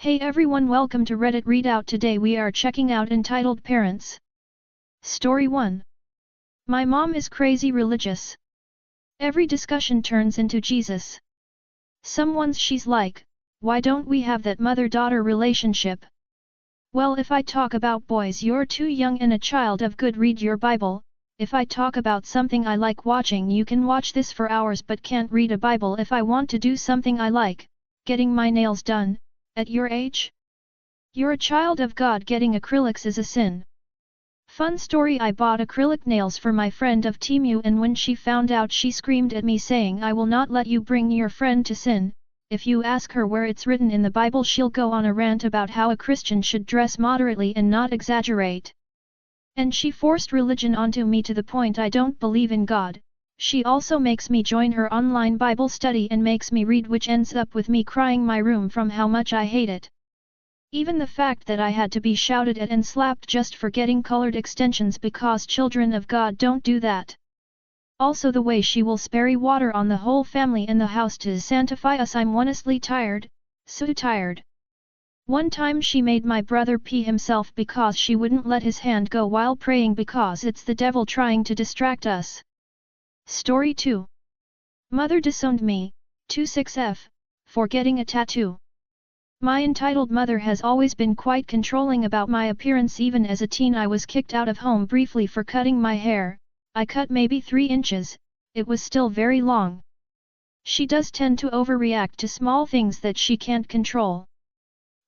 Hey everyone, welcome to Reddit Readout. Today we are checking out Entitled Parents. Story 1. My mom is crazy religious. Every discussion turns into Jesus. Someone's she's like, why don't we have that mother-daughter relationship? Well, if I talk about boys you're too young and a child of good, read your Bible. If I talk about something I like watching you can watch this for hours but can't read a Bible. If I want to do something I like, getting my nails done, at your age? You're a child of God. Getting acrylics is a sin. Fun story: I bought acrylic nails for my friend of Temu, and when she found out she screamed at me saying, I will not let you bring your friend to sin. If you ask her where it's written in the Bible she'll go on a rant about how a Christian should dress moderately and not exaggerate. And she forced religion onto me to the point I don't believe in God. She also makes me join her online Bible study and makes me read, which ends up with me crying my room from how much I hate it. Even the fact that I had to be shouted at and slapped just for getting colored extensions, because children of God don't do that. Also the way she will spray water on the whole family and the house to sanctify us. I'm honestly tired, so tired. One time she made my brother pee himself because she wouldn't let his hand go while praying because it's the devil trying to distract us. Story 2. Mother disowned me, 26F, for getting a tattoo. My entitled mother has always been quite controlling about my appearance. Even as a teen I was kicked out of home briefly for cutting my hair. I cut maybe 3 inches, it was still very long. She does tend to overreact to small things that she can't control.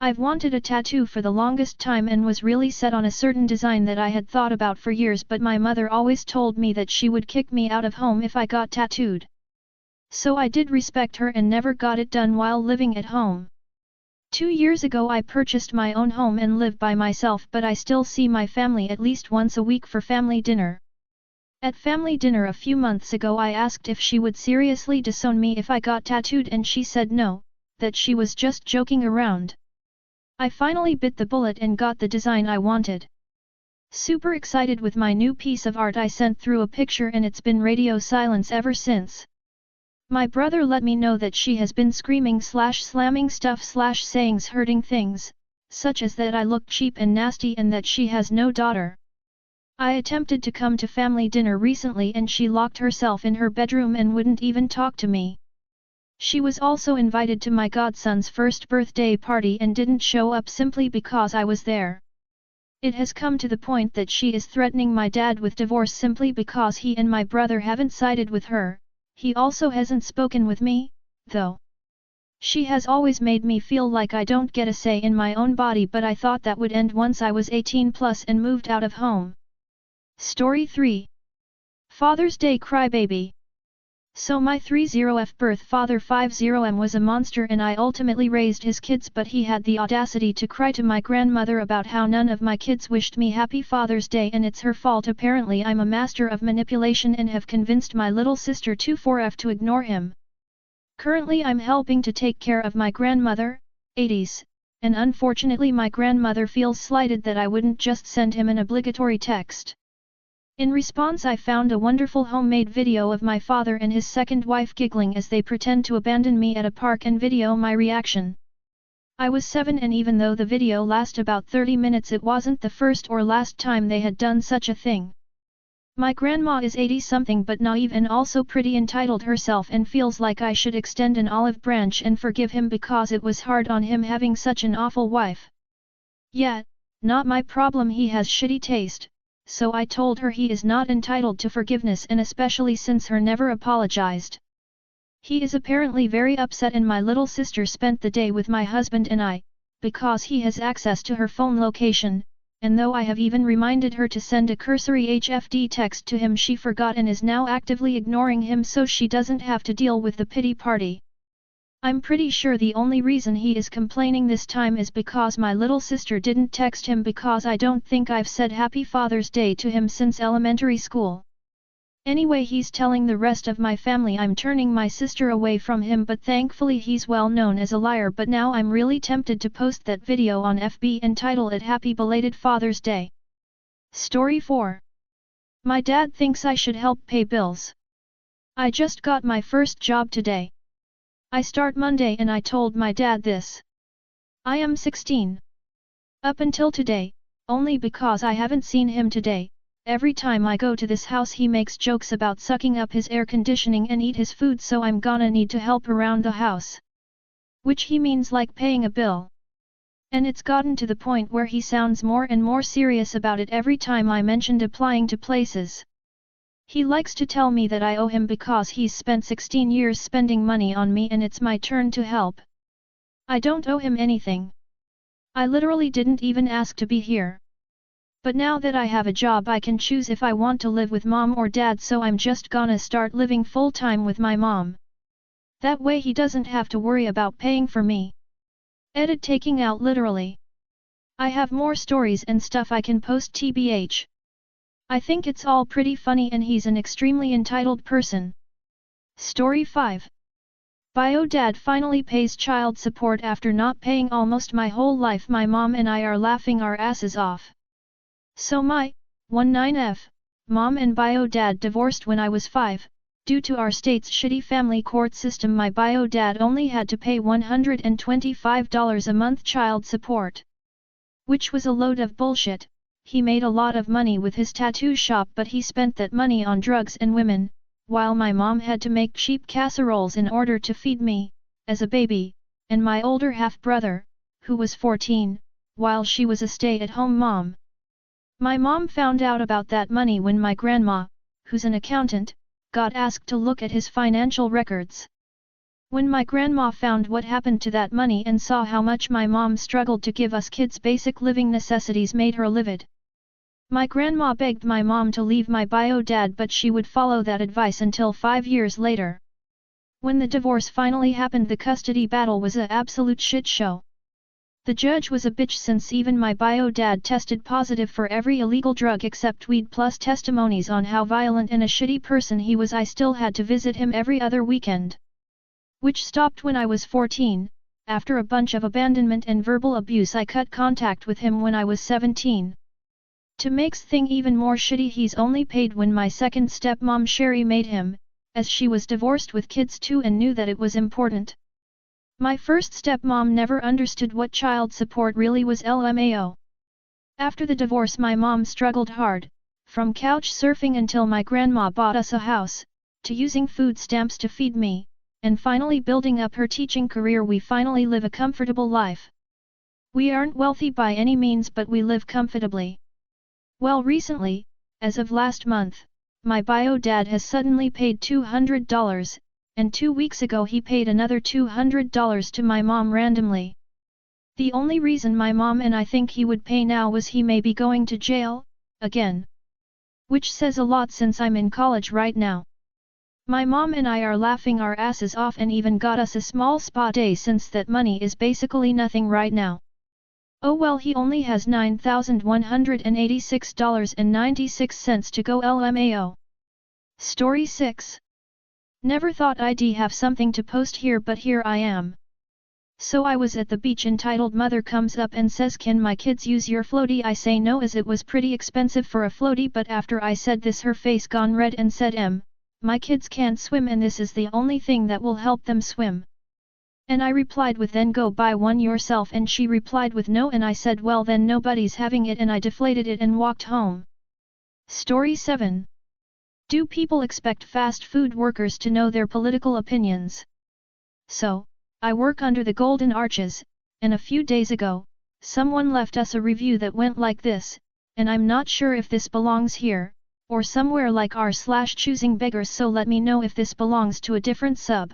I've wanted a tattoo for the longest time and was really set on a certain design that I had thought about for years, but my mother always told me that she would kick me out of home if I got tattooed. So I did respect her and never got it done while living at home. 2 years ago I purchased my own home and live by myself, but I still see my family at least once a week for family dinner. At family dinner a few months ago I asked if she would seriously disown me if I got tattooed, and she said no, that she was just joking around. I finally bit the bullet and got the design I wanted. Super excited with my new piece of art, I sent through a picture and it's been radio silence ever since. My brother let me know that she has been screaming / slamming stuff / sayings hurting things, such as that I look cheap and nasty and that she has no daughter. I attempted to come to family dinner recently and she locked herself in her bedroom and wouldn't even talk to me. She was also invited to my godson's first birthday party and didn't show up simply because I was there. It has come to the point that she is threatening my dad with divorce simply because he and my brother haven't sided with her. He also hasn't spoken with me, though. She has always made me feel like I don't get a say in my own body, but I thought that would end once I was 18 plus and moved out of home. Story 3. Father's Day crybaby. So my 30F birth father 50M was a monster and I ultimately raised his kids, but he had the audacity to cry to my grandmother about how none of my kids wished me happy Father's Day and it's her fault. Apparently I'm a master of manipulation and have convinced my little sister 24F to ignore him. Currently I'm helping to take care of my grandmother, 80s, and unfortunately my grandmother feels slighted that I wouldn't just send him an obligatory text. In response I found a wonderful homemade video of my father and his second wife giggling as they pretend to abandon me at a park and video my reaction. I was 7 and even though the video lasts about 30 minutes it wasn't the first or last time they had done such a thing. My grandma is 80-something but naive and also pretty entitled herself and feels like I should extend an olive branch and forgive him because it was hard on him having such an awful wife. Yeah, not my problem, he has shitty taste. So I told her he is not entitled to forgiveness, and especially since her never apologized. He is apparently very upset and my little sister spent the day with my husband and I, because he has access to her phone location, and though I have even reminded her to send a cursory HFD text to him she forgot and is now actively ignoring him so she doesn't have to deal with the pity party. I'm pretty sure the only reason he is complaining this time is because my little sister didn't text him, because I don't think I've said Happy Father's Day to him since elementary school. Anyway, he's telling the rest of my family I'm turning my sister away from him, but thankfully he's well known as a liar. But now I'm really tempted to post that video on FB and title it Happy Belated Father's Day. Story 4. My dad thinks I should help pay bills. I just got my first job today. I start Monday and I told my dad this. I am 16. Up until today, only because I haven't seen him today, every time I go to this house he makes jokes about sucking up his air conditioning and eat his food, so I'm gonna need to help around the house. Which he means like paying a bill. And it's gotten to the point where he sounds more and more serious about it every time I mentioned applying to places. He likes to tell me that I owe him because he's spent 16 years spending money on me and it's my turn to help. I don't owe him anything. I literally didn't even ask to be here. But now that I have a job I can choose if I want to live with mom or dad, so I'm just gonna start living full-time with my mom. That way he doesn't have to worry about paying for me. Edit taking out literally. I have more stories and stuff I can post tbh. I think it's all pretty funny and he's an extremely entitled person. Story 5. Bio dad finally pays child support after not paying almost my whole life. My mom and I are laughing our asses off. So my 19F mom and bio dad divorced when I was 5. Due to our state's shitty family court system, my bio dad only had to pay $125 a month child support. Which was a load of bullshit. He made a lot of money with his tattoo shop, but he spent that money on drugs and women, while my mom had to make cheap casseroles in order to feed me, as a baby, and my older half-brother, who was 14, while she was a stay-at-home mom. My mom found out about that money when my grandma, who's an accountant, got asked to look at his financial records. When my grandma found what happened to that money and saw how much my mom struggled to give us kids basic living necessities, made her livid. My grandma begged my mom to leave my bio dad, but she would follow that advice until 5 years later. When the divorce finally happened, the custody battle was an absolute shit show. The judge was a bitch since even my bio dad tested positive for every illegal drug except weed, plus testimonies on how violent and a shitty person he was. I still had to visit him every other weekend. Which stopped when I was 14, after a bunch of abandonment and verbal abuse. I cut contact with him when I was 17. To makes thing even more shitty, he's only paid when my second stepmom Sherry made him, as she was divorced with kids too and knew that it was important. My first stepmom never understood what child support really was. LMAO. After the divorce my mom struggled hard, from couch surfing until my grandma bought us a house, to using food stamps to feed me, and finally building up her teaching career. We finally live a comfortable life. We aren't wealthy by any means, but we live comfortably. Well, recently, as of last month, my bio dad has suddenly paid $200, and 2 weeks ago he paid another $200 to my mom randomly. The only reason my mom and I think he would pay now was he may be going to jail, again. Which says a lot since I'm in college right now. My mom and I are laughing our asses off and even got us a small spa day, since that money is basically nothing right now. Oh well, he only has $9,186.96 to go. LMAO. Story 6. Never thought I'd have something to post here, but here I am. So I was at the beach. Entitled mother comes up and says, "Can my kids use your floaty?" I say no, as it was pretty expensive for a floaty, but after I said this her face gone red and said, my kids can't swim and this is the only thing that will help them swim." And I replied with, "Then go buy one yourself," and she replied with no, and I said, "Well then nobody's having it," and I deflated it and walked home. Story 7. Do people expect fast food workers to know their political opinions? So, I work under the Golden Arches, and a few days ago, someone left us a review that went like this, and I'm not sure if this belongs here, or somewhere like r/choosing beggars, so let me know if this belongs to a different sub.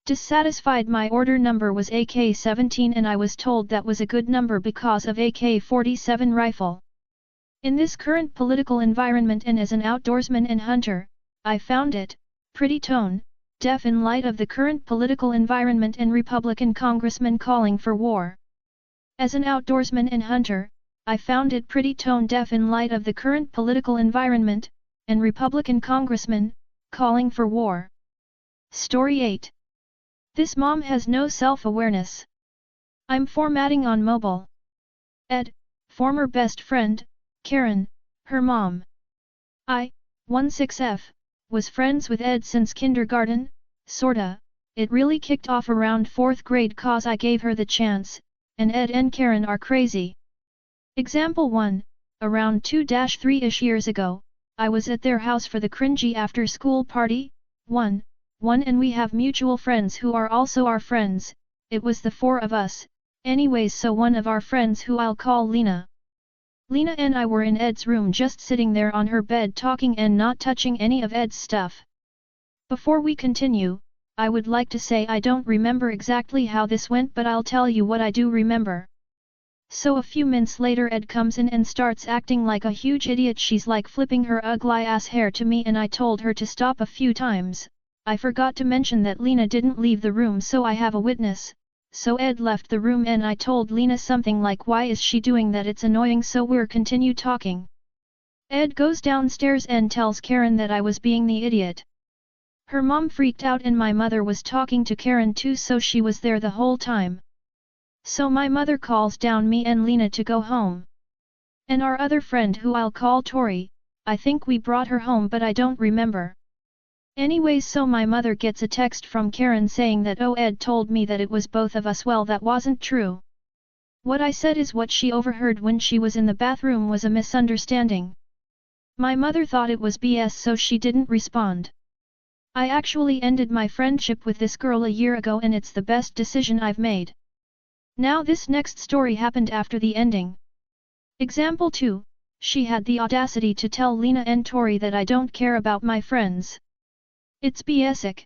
Dissatisfied. My order number was AK-17 and I was told that was a good number because of AK-47 rifle. In this current political environment and as an outdoorsman and hunter, I found it pretty tone deaf in light of the current political environment and Republican congressmen calling for war. As an outdoorsman and hunter, I found it pretty tone deaf in light of the current political environment and Republican congressmen calling for war. Story 8. This mom has no self-awareness. I'm formatting on mobile. Ed, former best friend, Karen, her mom. 16F, was friends with Ed since kindergarten, sorta. It really kicked off around 4th grade cause I gave her the chance, and Ed and Karen are crazy. Example 1, around 2-3-ish years ago, I was at their house for the cringy after school party, 1 and we have mutual friends who are also our friends, it was the 4 of us, anyways so one of our friends who I'll call Lena. Lena and I were in Ed's room just sitting there on her bed talking and not touching any of Ed's stuff. Before we continue, I would like to say I don't remember exactly how this went but I'll tell you what I do remember. So a few minutes later Ed comes in and starts acting like a huge idiot. She's like flipping her ugly ass hair to me and I told her to stop a few times. I forgot to mention that Lena didn't leave the room so I have a witness. So Ed left the room and I told Lena something like why is she doing that, it's annoying, so we're continue talking. Ed goes downstairs and tells Karen that I was being the idiot. Her mom freaked out and my mother was talking to Karen too so she was there the whole time. So my mother calls down me and Lena to go home. And our other friend who I'll call Tori, I think we brought her home but I don't remember. Anyways so my mother gets a text from Karen saying that oh Ed told me that it was both of us. Well that wasn't true. What I said is what she overheard when she was in the bathroom was a misunderstanding. My mother thought it was BS so she didn't respond. I actually ended my friendship with this girl a year ago and it's the best decision I've made. Now this next story happened after the ending. Example 2, she had the audacity to tell Lena and Tori that I don't care about my friends. It's BSic.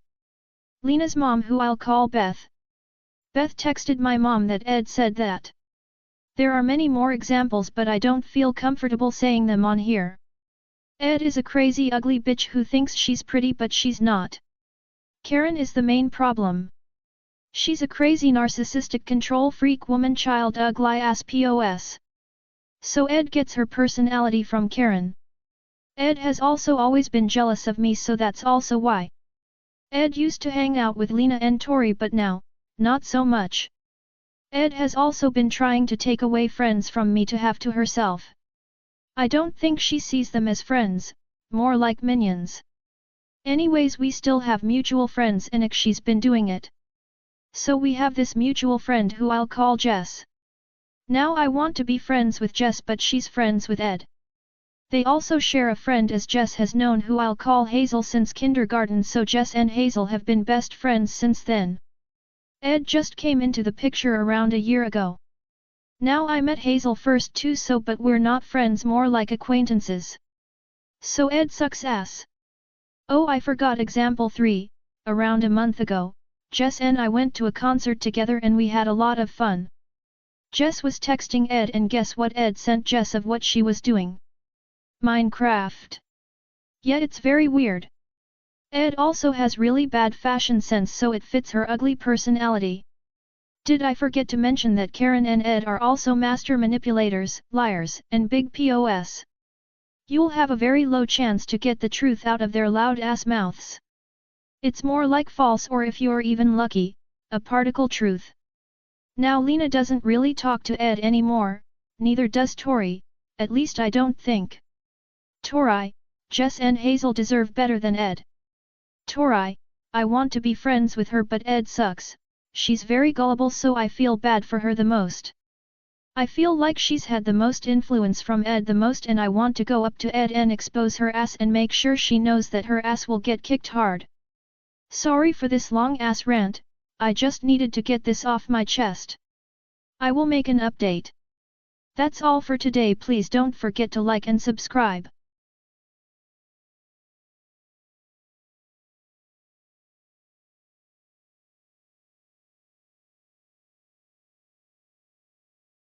Lena's mom who I'll call Beth. Beth texted my mom that Ed said that. There are many more examples but I don't feel comfortable saying them on here. Ed is a crazy ugly bitch who thinks she's pretty but she's not. Karen is the main problem. She's a crazy narcissistic control freak woman child ugly ass POS. So Ed gets her personality from Karen. Ed has also always been jealous of me so that's also why. Ed used to hang out with Lena and Tori but now, not so much. Ed has also been trying to take away friends from me to have to herself. I don't think she sees them as friends, more like minions. Anyways we still have mutual friends and she's been doing it. So we have this mutual friend who I'll call Jess. Now I want to be friends with Jess but she's friends with Ed. They also share a friend as Jess has known who I'll call Hazel since kindergarten so Jess and Hazel have been best friends since then. Ed just came into the picture around a year ago. Now I met Hazel first too so but we're not friends, more like acquaintances. So Ed sucks ass. Oh I forgot example 3, around a month ago, Jess and I went to a concert together and we had a lot of fun. Jess was texting Ed and guess what Ed sent Jess of what she was doing? Minecraft. Yeah it's very weird. Ed also has really bad fashion sense so it fits her ugly personality. Did I forget to mention that Karen and Ed are also master manipulators, liars, and big POS? You'll have a very low chance to get the truth out of their loud ass mouths. It's more like false or if you're even lucky, a particle truth. Now Lena doesn't really talk to Ed anymore, neither does Tori, at least I don't think. Tori, Jess and Hazel deserve better than Ed. Tori, I want to be friends with her but Ed sucks, she's very gullible so I feel bad for her the most. I feel like she's had the most influence from Ed the most and I want to go up to Ed and expose her ass and make sure she knows that her ass will get kicked hard. Sorry for this long ass rant, I just needed to get this off my chest. I will make an update. That's all for today, please don't forget to like and subscribe.